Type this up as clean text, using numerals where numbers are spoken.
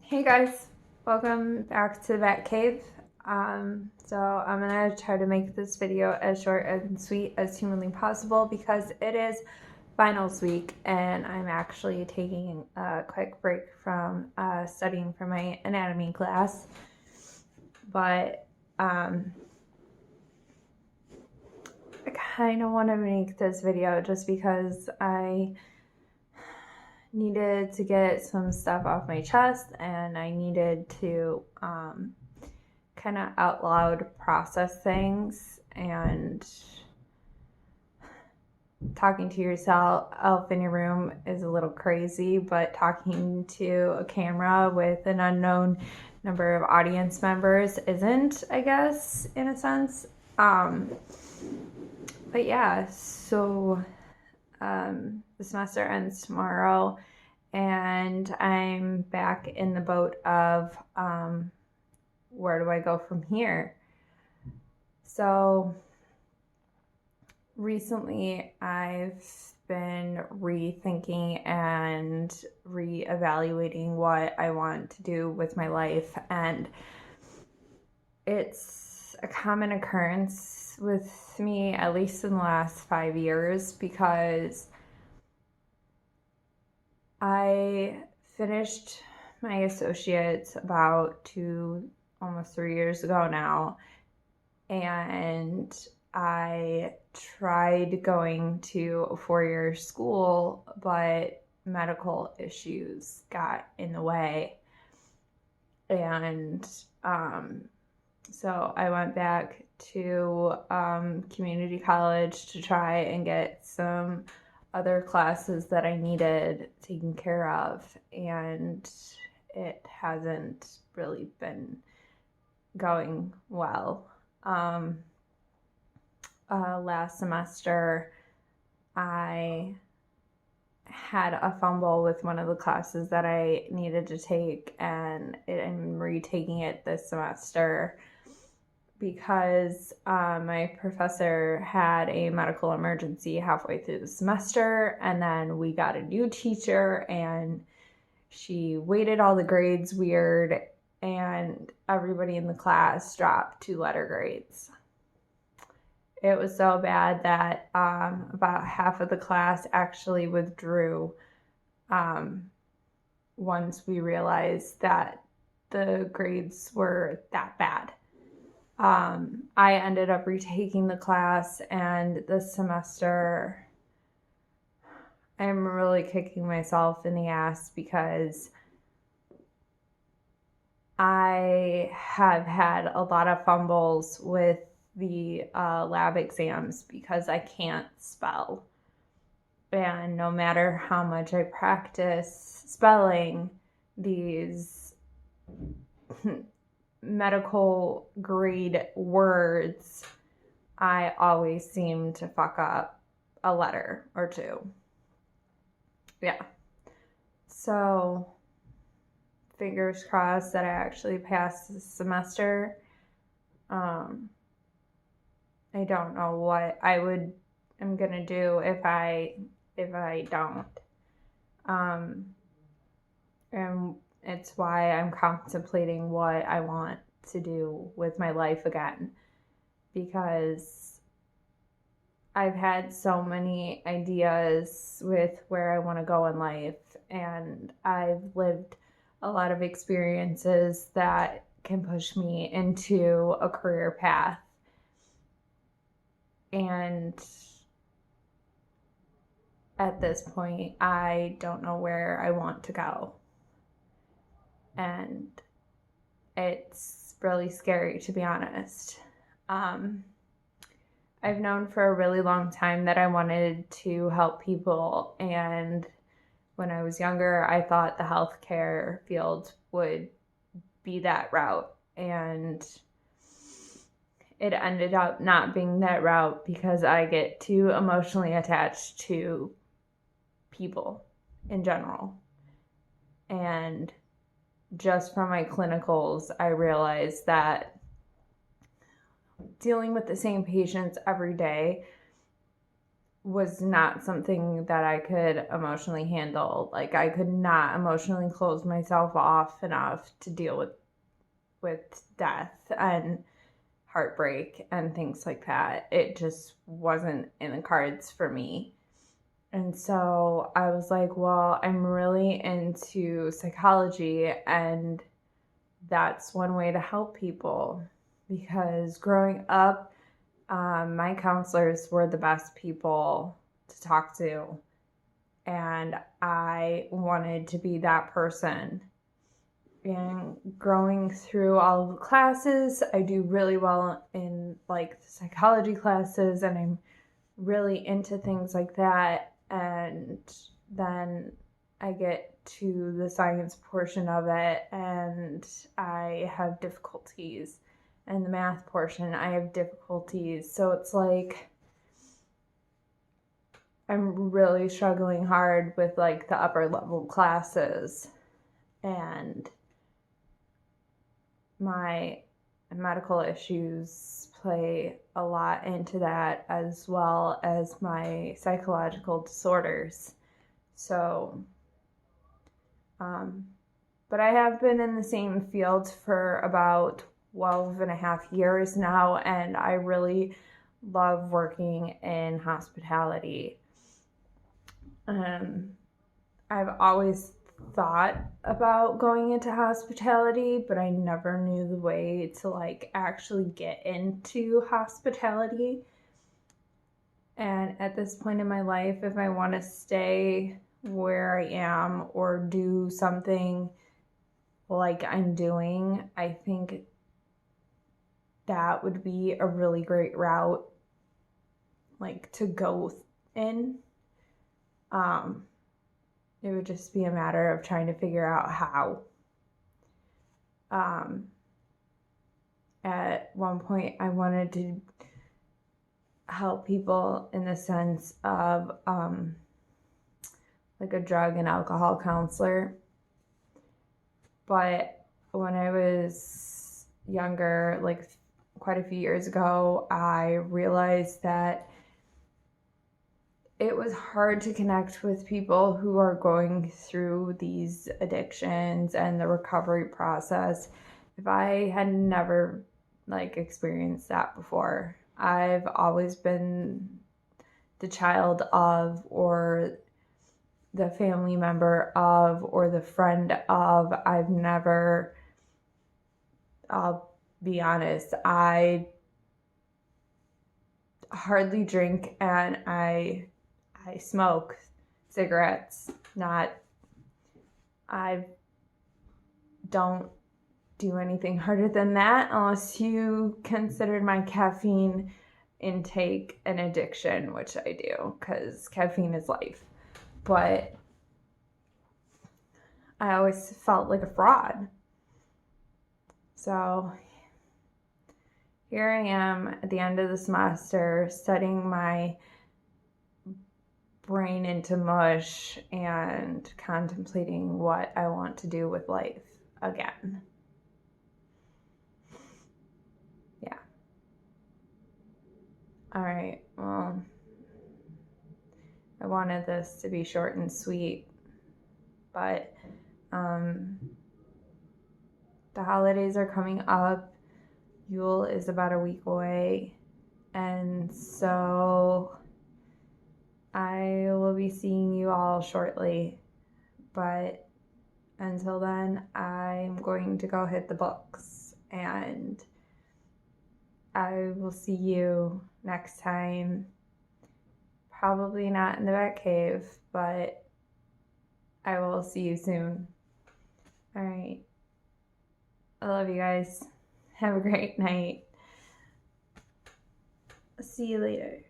Hey guys, welcome back to Vet Cave. So I'm gonna try to make this video as short and sweet as humanly possible because it is finals week and I'm actually taking a quick break from studying for my anatomy class. But I kind of want to make this video just because I needed to get some stuff off my chest and I needed to kind of out loud process things, and talking to yourself in your room is a little crazy, but talking to a camera with an unknown number of audience members isn't, I guess, in a sense. But yeah, so the semester ends tomorrow and I'm back in the boat of where do I go from here? So recently I've been rethinking and reevaluating what I want to do with my life, and it's a common occurrence with me, at least in the last 5 years, because I finished my associates about almost 3 years ago now, and I tried going to a 4-year school, but medical issues got in the way. And so I went back to community college to try and get some other classes that I needed taken care of, and it hasn't really been going well. Last semester, I had a fumble with one of the classes that I needed to take, and I'm retaking it this semester because my professor had a medical emergency halfway through the semester, and then we got a new teacher, and she weighted all the grades weird, and everybody in the class dropped 2-letter grades. It was so bad that about half of the class actually withdrew once we realized that the grades were that bad. I ended up retaking the class, and this semester I'm really kicking myself in the ass because I have had a lot of fumbles with the lab exams because I can't spell. And no matter how much I practice spelling these medical grade words, I always seem to fuck up a letter or two. Yeah. So fingers crossed that I actually pass this semester. I don't know what I'm gonna do if I don't. And it's why I'm contemplating what I want to do with my life again, because I've had so many ideas with where I want to go in life, and I've lived a lot of experiences that can push me into a career path. And at this point, I don't know where I want to go. And it's really scary, to be honest. I've known for a really long time that I wanted to help people, and when I was younger, I thought the healthcare field would be that route, and it ended up not being that route because I get too emotionally attached to people in general. And just from my clinicals, I realized that dealing with the same patients every day was not something that I could emotionally handle. Like, I could not emotionally close myself off enough to deal with death and heartbreak and things like that. It just wasn't in the cards for me. And so I was like, well, I'm really into psychology, and that's one way to help people. Because growing up, my counselors were the best people to talk to, and I wanted to be that person. And growing through all of the classes, I do really well in like the psychology classes, and I'm really into things like that. And then I get to the science portion of it, and I have difficulties. And the math portion, I have difficulties. So it's like I'm really struggling hard with like the upper level classes, and my medical issues play a lot into that, as well as my psychological disorders. So, but I have been in the same field for about 12 and a half years now, and I really love working in hospitality. I've always thought about going into hospitality, but I never knew the way to like actually get into hospitality. And at this point in my life, if I want to stay where I am or do something like I'm doing, I think that would be a really great route like to go in. It would just be a matter of trying to figure out how. At one point, I wanted to help people in the sense of like a drug and alcohol counselor. But when I was younger, like quite a few years ago, I realized that it was hard to connect with people who are going through these addictions and the recovery process if I had never like experienced that before. I've always been the child of, or the family member of, or the friend of. I've never, I'll be honest, I hardly drink, and I smoke cigarettes. I don't do anything harder than that unless you considered my caffeine intake an addiction, which I do, because caffeine is life. But I always felt like a fraud. So here I am at the end of the semester studying my brain into mush and contemplating what I want to do with life again. Yeah. All right. Well, I wanted this to be short and sweet, but the holidays are coming up. Yule is about a week away, and so I will be seeing you all shortly. But until then, I'm going to go hit the books, and I will see you next time. Probably not in the Batcave, but I will see you soon. All right. I love you guys. Have a great night. See you later.